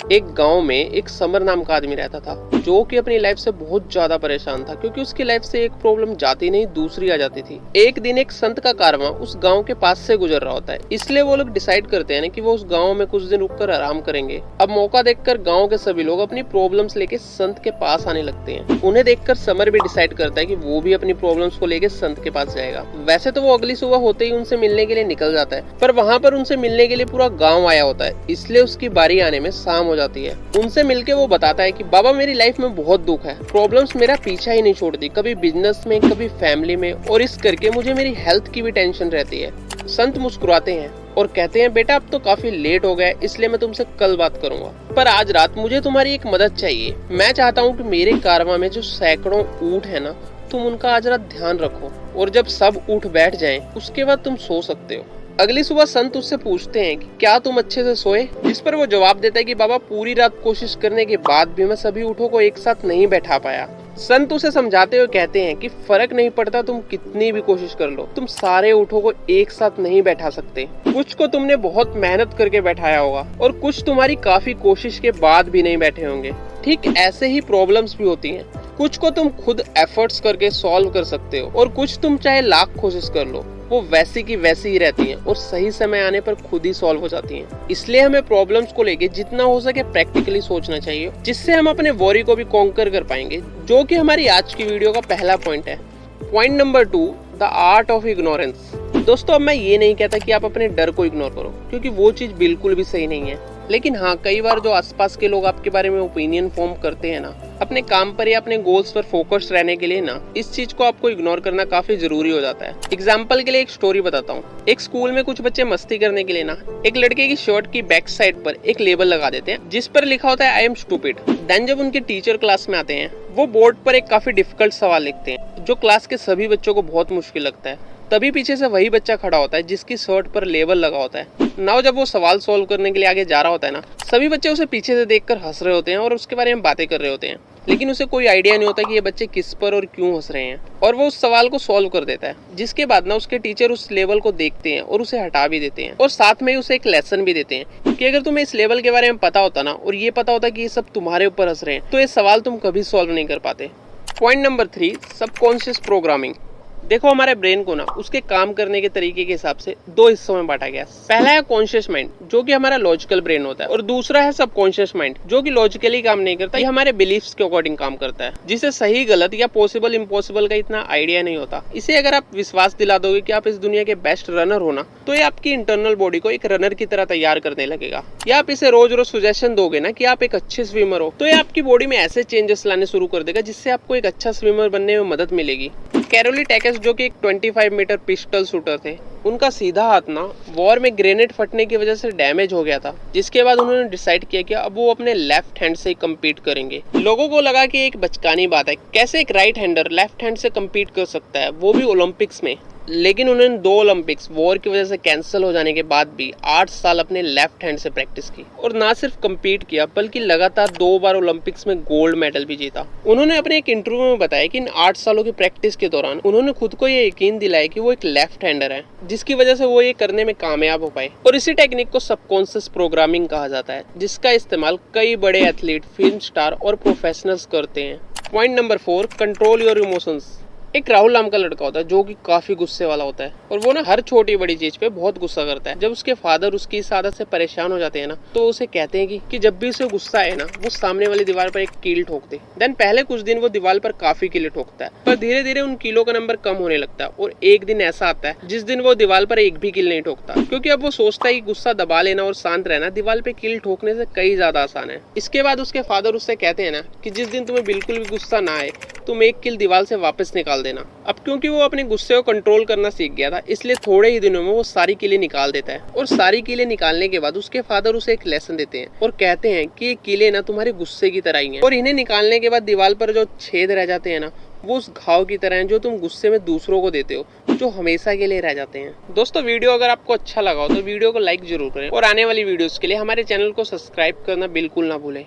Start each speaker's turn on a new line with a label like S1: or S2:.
S1: एक गांव में एक समर नाम का आदमी रहता था जो कि अपनी लाइफ से बहुत ज्यादा परेशान था क्योंकि उसकी लाइफ से एक प्रॉब्लम जाती नहीं दूसरी आ जाती थी। एक दिन एक संत का कारवां उस गांव के पास से गुजर रहा होता है, इसलिए वो लोग डिसाइड करते हैं कि वो उस गांव में कुछ दिन रुककर आराम करेंगे। अब मौका देखकर गांव के सभी लोग अपनी प्रॉब्लम्स लेके संत के पास आने लगते हैं। उन्हें देखकर समर भी डिसाइड करता है कि वो भी अपनी प्रॉब्लम्स को लेकर संत के पास जाएगा। वैसे तो वो अगली सुबह होते ही उनसे मिलने के लिए निकल जाता है, पर वहाँ पर उनसे मिलने के लिए पूरा गाँव आया होता है, इसलिए उसकी बारी आने में शाम हो जाती है। उनसे मिलके वो बताता है कि बाबा मेरी लाइफ में बहुत दुख है, प्रॉब्लम्स मेरा पीछा ही नहीं छोड़ती, कभी बिजनेस में कभी फैमिली में, और इस करके मुझे मेरी हेल्थ की भी टेंशन रहती है। संत मुस्कुराते हैं और कहते हैं बेटा अब तो काफी लेट हो गया, इसलिए मैं तुमसे कल बात करूंगा, पर आज रात मुझे तुम्हारी एक मदद चाहिए। मैं चाहता हूँ कि मेरे कारवां में जो सैकड़ों ऊंट है ना, तुम उनका आज रात ध्यान रखो और जब सब ऊंट बैठ जाएं, उसके बाद तुम सो सकते हो। अगली सुबह संत उससे पूछते हैं कि क्या तुम अच्छे से सोए, जिस पर वो जवाब देता है कि बाबा पूरी रात कोशिश करने के बाद भी मैं सभी ऊँटों को एक साथ नहीं बैठा पाया। संत उसे समझाते हुए कहते हैं कि फर्क नहीं पड़ता, तुम कितनी भी कोशिश कर लो, तुम सारे ऊँटों को एक साथ नहीं बैठा सकते। कुछ को तुमने बहुत मेहनत करके बैठाया होगा और कुछ तुम्हारी काफी कोशिश के बाद भी नहीं बैठे होंगे। ठीक ऐसे ही प्रॉब्लम्स भी होती हैं, कुछ को तुम खुद एफर्ट्स करके सॉल्व कर सकते हो और कुछ तुम चाहे लाख कोशिश कर लो, वो वैसी की वैसी ही रहती हैं और सही समय आने पर खुद ही सॉल्व हो जाती हैं। इसलिए हमें प्रॉब्लम्स को लेके जितना हो सके प्रैक्टिकली सोचना चाहिए, जिससे हम अपने वॉरी को भी कॉन्कर कर पाएंगे, जो कि हमारी आज की वीडियो का पहला पॉइंट है। Point number 2, the art of ignorance. दोस्तों अब मैं ये नहीं कहता कि आप अपने डर को इग्नोर करो, क्योंकि वो चीज बिल्कुल भी सही नहीं है, लेकिन हाँ कई बार जो आसपास के लोग आपके बारे में ओपिनियन फॉर्म करते हैं ना, अपने काम पर या अपने गोल्स पर फोकस रहने के लिए ना, इस चीज को आपको इग्नोर करना काफी जरूरी हो जाता है। एग्जाम्पल के लिए एक स्टोरी बताता हूँ। एक स्कूल में कुछ बच्चे मस्ती करने के लिए ना एक लड़के की शर्ट की बैक साइड पर एक लेबल लगा देते हैं जिस पर लिखा होता है आई एम स्टूपिड। देन जब उनके टीचर क्लास में आते हैं, वो बोर्ड पर एक काफी डिफिकल्ट सवाल लिखते हैं जो क्लास के सभी बच्चों को बहुत मुश्किल लगता है। तभी पीछे से वही बच्चा खड़ा होता है जिसकी शर्ट पर लेबल लगा होता है। नाउ जब वो सवाल सॉल्व करने के लिए आगे जा रहा होता है ना, सभी बच्चे उसे पीछे से देखकर हंस रहे होते हैं और उसके बारे में बातें कर रहे होते हैं, लेकिन उसे कोई आइडिया नहीं होता कि ये बच्चे किस पर और क्यों हंस रहे हैं, और वो उस सवाल को सॉल्व कर देता है। जिसके बाद ना उसके टीचर उस लेबल को देखते हैं और उसे हटा भी देते हैं और साथ में ही उसे एक लेसन भी देते हैं कि अगर तुम्हें इस लेबल के बारे में पता होता ना और ये पता होता कि ये सब तुम्हारे ऊपर हंस रहे हैं, तो ये सवाल तुम कभी सॉल्व नहीं कर पाते। Point number 3, subconscious programming. देखो हमारे ब्रेन को ना उसके काम करने के तरीके के हिसाब से 2 हिस्सों में बांटा गया। पहला है कॉन्शियस माइंड जो कि हमारा लॉजिकल ब्रेन होता है, और दूसरा है सबकॉन्शियस माइंड जो कि लॉजिकली काम नहीं करता, ये हमारे बिलीफ्स के अकॉर्डिंग काम करता है, जिसे सही गलत या पॉसिबल इम्पॉसिबल का इतना आइडिया नहीं होता। इसे अगर आप विश्वास दिला दोगे कि आप इस दुनिया के बेस्ट रनर हो ना, तो ये आपकी इंटरनल बॉडी को एक रनर की तरह तैयार करने लगेगा। या आप इसे रोज रोज सजेशन दोगे ना कि आप एक अच्छे स्विमर हो, तो ये आपकी बॉडी में ऐसे चेंजेस लाने शुरू कर देगा जिससे आपको एक अच्छा स्विमर बनने में मदद मिलेगी। कैरोली टैकेस जो कि एक 25 मीटर पिस्टल शूटर थे, उनका सीधा हाथ ना वॉर में ग्रेनेड फटने की वजह से डैमेज हो गया था, जिसके बाद उन्होंने डिसाइड किया कि अब वो अपने लेफ्ट हैंड से ही कम्पीट करेंगे। लोगों को लगा कि एक बचकानी बात है, कैसे एक राइट हैंडर लेफ्ट हैंड से कम्पीट कर सकता है, वो भी ओलंपिक्स में। लेकिन उन्होंने 2 ओलंपिक्स वॉर की वजह से कैंसिल हो जाने के बाद भी 8 साल अपने लेफ्ट हैंड से प्रैक्टिस की, और ना सिर्फ कम्पीट किया बल्कि लगातार 2 बार ओलंपिक्स में गोल्ड मेडल भी जीता। उन्होंने अपने एक इंटरव्यू में बताया कि इन 8 सालों की प्रैक्टिस के दौरान उन्होंने खुद को ये यकीन दिलाया कि वो एक लेफ्ट हैंडर है, जिसकी वजह से वो ये करने में कामयाब हो पाए। और इसी टेक्निक को सबकॉन्शियस प्रोग्रामिंग कहा जाता है, जिसका इस्तेमाल कई बड़े एथलीट, फिल्म स्टार और प्रोफेशनल्स करते हैं। Point number 4, control your emotions. एक राहुल नाम का लड़का होता है जो कि काफी गुस्से वाला होता है, और वो ना हर छोटी बड़ी चीज पे बहुत गुस्सा करता है। जब उसके फादर उसकी इस आदत से परेशान हो जाते हैं ना, तो उसे कहते हैं कि जब भी उसे गुस्सा आए ना, वो सामने वाली दीवार पर एक कील ठोक दे। देन पहले कुछ दिन वो दीवार पर काफी कीलें ठोकता है, पर धीरे धीरे उन कीलों का नंबर कम होने लगता है, और एक दिन ऐसा आता है जिस दिन वो दीवार पर एक भी कील नहीं ठोकता, क्योंकि अब वो सोचता है कि गुस्सा दबा लेना और शांत रहना दीवार पे कील ठोकने से कई ज्यादा आसान है। इसके बाद उसके फादर उससे कहते हैं ना कि जिस दिन तुम्हें बिल्कुल भी गुस्सा ना आए, तुम एक कील दीवार से वापस निकाल देना। अब क्योंकि वो अपने गुस्से को कंट्रोल करना सीख गया था, इसलिए थोड़े ही दिनों में वो सारी कीलें निकाल देता है, और सारी कीलें निकालने के बाद उसके फादर उसे एक लेसन देते हैं और कहते हैं कि ये कीलें ना तुम्हारे गुस्से की तरह ही हैं, और इन्हें निकालने के बाद दीवार पर जो छेद रह जाते हैं ना, वो उस घाव की तरह हैं जो तुम गुस्से में दूसरों को देते हो, जो हमेशा के लिए रह जाते हैं। दोस्तों वीडियो अगर आपको अच्छा लगा हो तो वीडियो को लाइक जरूर करें, और आने वाली वीडियोस के लिए हमारे चैनल को सब्सक्राइब करना बिल्कुल ना भूलें।